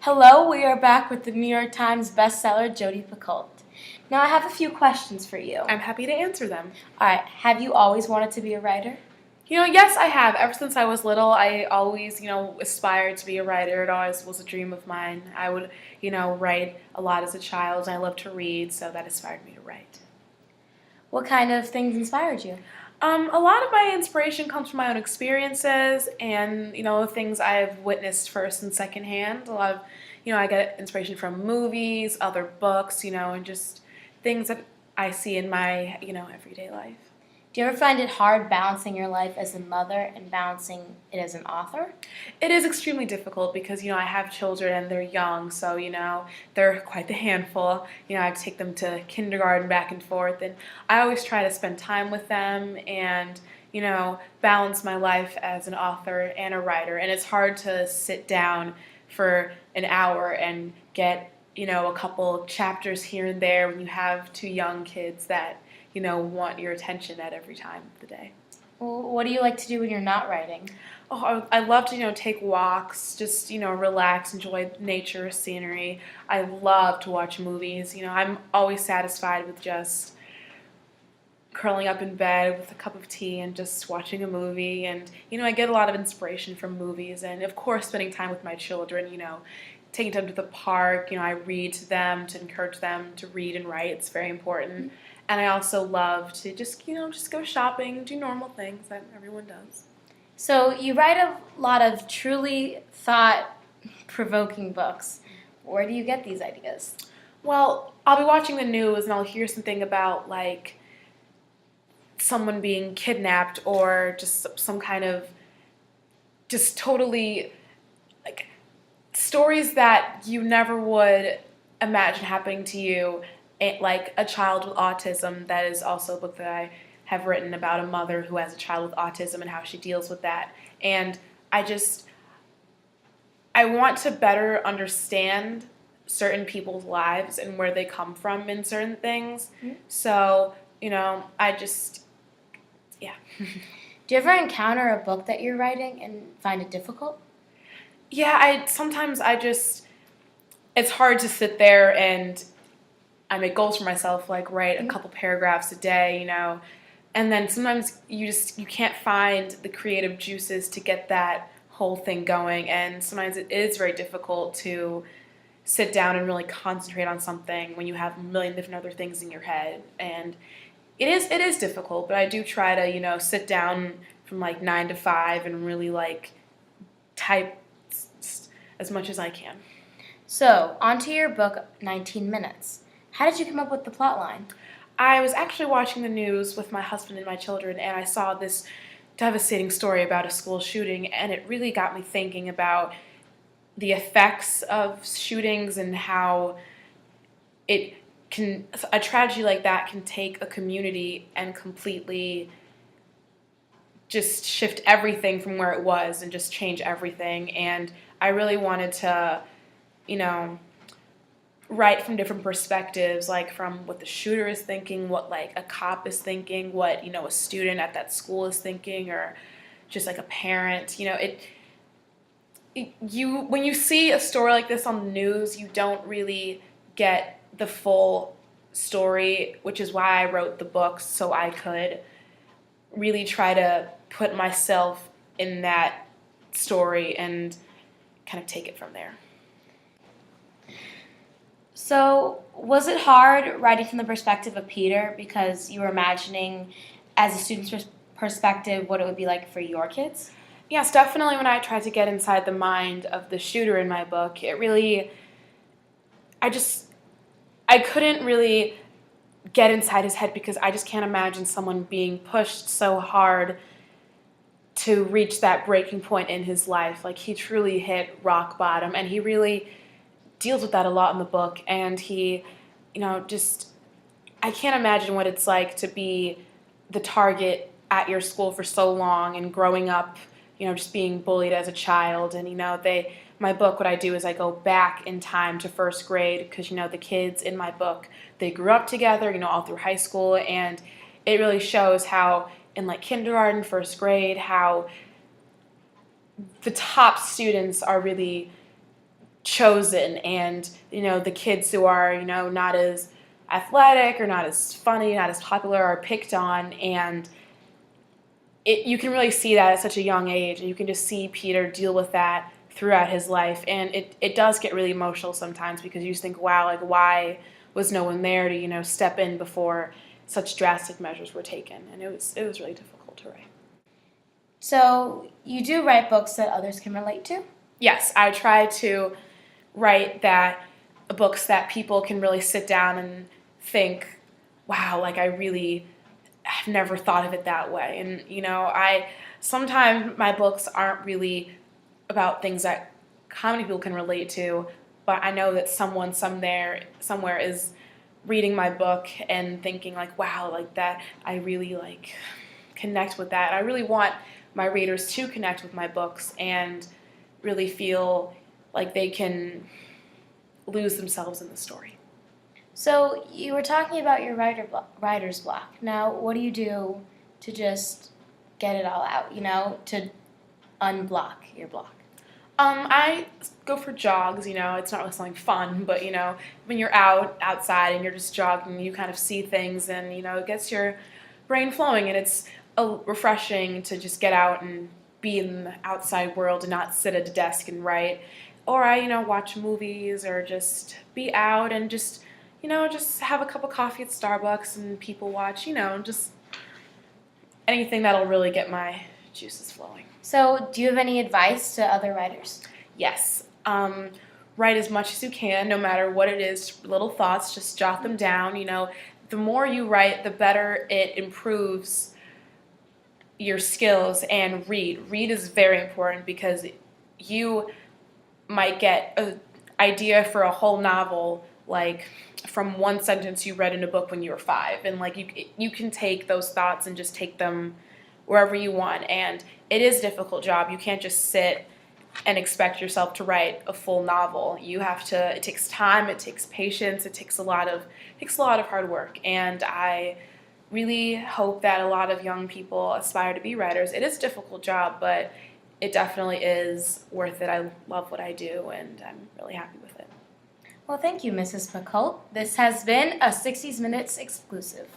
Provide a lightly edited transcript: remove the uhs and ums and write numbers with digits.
Hello, we are back with the New York Times bestseller Jodi Picoult. Now I have a few questions for you. I'm happy to answer them. Alright, have you always wanted to be a writer? Yes, I have. Ever since I was little, I always, aspired to be a writer. It always was a dream of mine. I would, write a lot as a child, and I love to read, so that inspired me to write. What kind of things inspired you? A lot of my inspiration comes from my own experiences and, things I've witnessed first and second hand. A lot of, I get inspiration from movies, other books, and just things that I see in my, everyday life. Do you ever find it hard balancing your life as a mother and balancing it as an author? It is extremely difficult because, I have children and they're young, so, they're quite the handful. I take them to kindergarten back and forth, and I always try to spend time with them and, balance my life as an author and a writer. And it's hard to sit down for an hour and get, a couple chapters here and there when you have two young kids that want your attention at every time of the day. Well, what do you like to do when you're not writing? Oh, I love to, take walks, just, relax, enjoy nature, scenery. I love to watch movies. I'm always satisfied with just curling up in bed with a cup of tea and just watching a movie. And, I get a lot of inspiration from movies. And, of course, spending time with my children, taking them to the park. I read to them to encourage them to read and write. It's very important. Mm-hmm. And I also love to just go shopping, do normal things that everyone does. So you write a lot of truly thought-provoking books. Where do you get these ideas? Well, I'll be watching the news and I'll hear something about, like, someone being kidnapped or just some kind of just totally, like, stories that you never would imagine happening to you. Like A Child with Autism, that is also a book that I have written about a mother who has a child with autism and how she deals with that. And I want to better understand certain people's lives and where they come from in certain things. Mm-hmm. So, yeah. Do you ever encounter a book that you're writing and find it difficult? Yeah, it's hard to sit there and I make goals for myself, like write a couple paragraphs a day, and then sometimes you can't find the creative juices to get that whole thing going, and sometimes it is very difficult to sit down and really concentrate on something when you have a million different other things in your head, and it is difficult, but I do try to, sit down from like 9 to 5 and really like type as much as I can. So, onto your book, 19 Minutes. How did you come up with the plot line? I was actually watching the news with my husband and my children, and I saw this devastating story about a school shooting, and it really got me thinking about the effects of shootings and how a tragedy like that can take a community and completely just shift everything from where it was and just change everything. And I really wanted to, write from different perspectives, like from what the shooter is thinking, what like a cop is thinking, what a student at that school is thinking, or just like a parent. When you see a story like this on the news, you don't really get the full story, which is why I wrote the book, so I could really try to put myself in that story and kind of take it from there. So, was it hard writing from the perspective of Peter because you were imagining, as a student's perspective, what it would be like for your kids? Yes, definitely. When I tried to get inside the mind of the shooter in my book, it really, I couldn't really get inside his head because I just can't imagine someone being pushed so hard to reach that breaking point in his life. Like, he truly hit rock bottom, and he really deals with that a lot in the book, and he, I can't imagine what it's like to be the target at your school for so long and growing up, just being bullied as a child. And, my book, what I do is I go back in time to first grade because, the kids in my book, they grew up together, all through high school, and it really shows how in like kindergarten, first grade, how the top students are really chosen, and the kids who are not as athletic or not as funny, not as popular, are picked on. And you can really see that at such a young age, and you can just see Peter deal with that throughout his life. And it does get really emotional sometimes, because you just think, wow, like, why was no one there to step in before such drastic measures were taken? And it was really difficult to write. So you do write books that others can relate to? Yes, I try to write books that people can really sit down and think, wow, like, I've never thought of it that way. And I sometimes my books aren't really about things that common people can relate to, but I know that someone somewhere is reading my book and thinking, like, wow, like, that I really like connect with that. I really want my readers to connect with my books and really feel like they can lose themselves in the story. So you were talking about your writer's block. Now, what do you do to just get it all out, to unblock your block? I go for jogs. It's not really something fun, but when you're outside and you're just jogging, you kind of see things, and it gets your brain flowing, and it's refreshing to just get out and be in the outside world and not sit at a desk and write. Or I watch movies, or just be out and just have a cup of coffee at Starbucks and people watch, just anything that'll really get my juices flowing. So do you have any advice to other writers? Yes. Write as much as you can, no matter what it is, little thoughts, just jot them down. The more you write, the better it improves your skills. And read is very important, because you might get an idea for a whole novel, like, from one sentence you read in a book when you were 5, and like you can take those thoughts and just take them wherever you want. And it is a difficult job. You can't just sit and expect yourself to write a full novel. It takes time, it takes patience, it takes a lot of hard work. And I really hope that a lot of young people aspire to be writers. It is a difficult job, but it definitely is worth it. I love what I do, and I'm really happy with it. Well, thank you, Mrs. McCult. This has been a 60 Minutes exclusive.